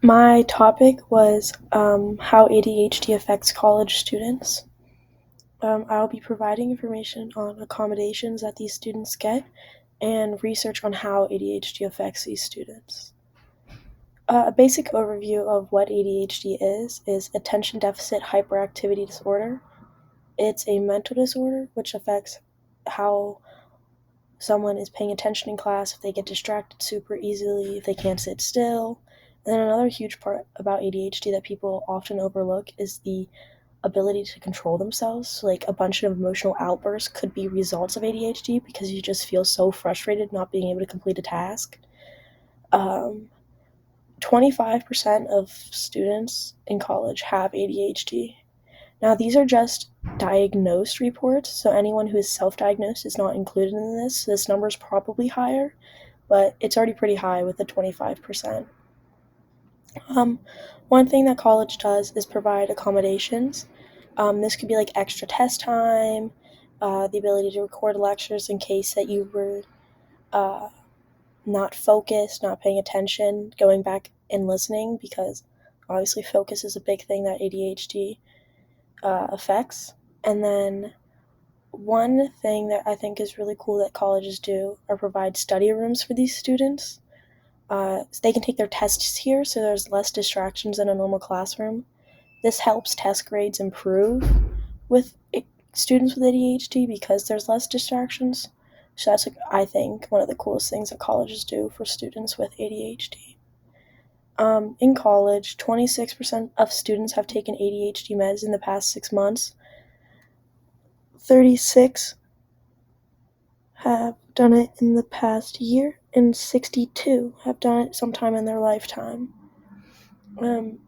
My topic was how ADHD affects college students. I'll be providing information on accommodations that these students get and research on how ADHD affects these students. A basic overview of what ADHD is attention deficit hyperactivity disorder. It's a mental disorder which affects how someone is paying attention in class, if they get distracted super easily, if they can't sit still. And then another huge part about ADHD that people often overlook is the ability to control themselves. So, like, a bunch of emotional outbursts could be results of ADHD because you just feel so frustrated not being able to complete a task. Um, 25% of students in college have ADHD. Now, these are just diagnosed reports, so anyone who is self-diagnosed is not included in this. This number is probably higher, but it's already pretty high with the 25%. Um, One thing that college does is provide accommodations. This could be like extra test time, the ability to record lectures in case that you were uh, not focused, not paying attention, going back and listening, because obviously focus is a big thing that ADHD affects. And then one thing that I think is really cool that colleges do are provide study rooms for these students. They can take their tests here, so there's less distractions in a normal classroom. This helps test grades improve with students with ADHD because there's less distractions. So that's, I think, one of the coolest things that colleges do for students with ADHD. In college, 26% of students have taken ADHD meds in the past 6 months. 36 have done it in the past year, and 62 have done it sometime in their lifetime.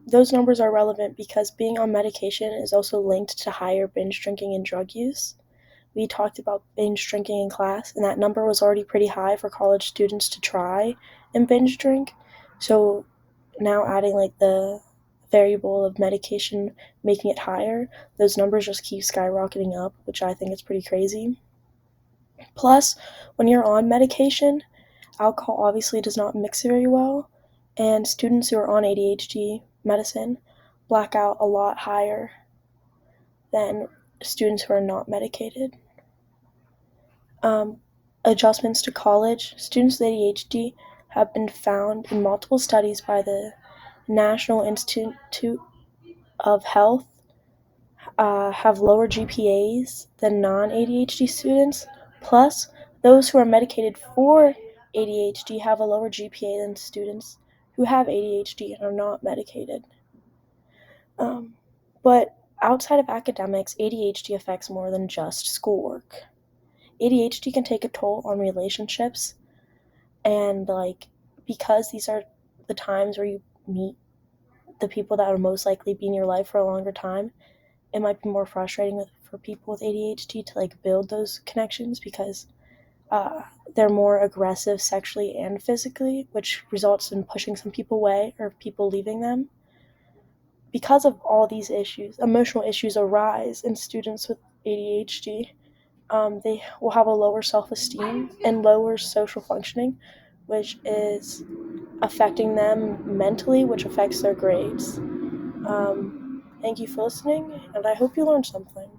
Those numbers are relevant because being on medication is also linked to higher binge drinking and drug use. We talked about binge drinking in class, and that number was already pretty high for college students to try and binge drink. So now adding like the variable of medication making it higher, those numbers just keep skyrocketing up, which I think is pretty crazy. Plus, when you're on medication, alcohol obviously does not mix very well, and students who are on ADHD medicine black out a lot higher than students who are not medicated. Um, Adjustments to college. Students with ADHD have been found in multiple studies by the National Institute of Health have lower GPAs than non-ADHD students. Plus, those who are medicated for ADHD have a lower GPA than students who have ADHD and are not medicated. But outside of academics, ADHD affects more than just schoolwork. ADHD can take a toll on relationships, and because these are the times where you meet the people that are most likely be in your life for a longer time, it might be more frustrating for people with ADHD to build those connections because they're more aggressive sexually and physically, which results in pushing some people away or people leaving them. Because of all these issues, emotional issues arise in students with ADHD. They will have a lower self-esteem and lower social functioning, which is affecting them mentally, which affects their grades. Thank you for listening, and I hope you learned something.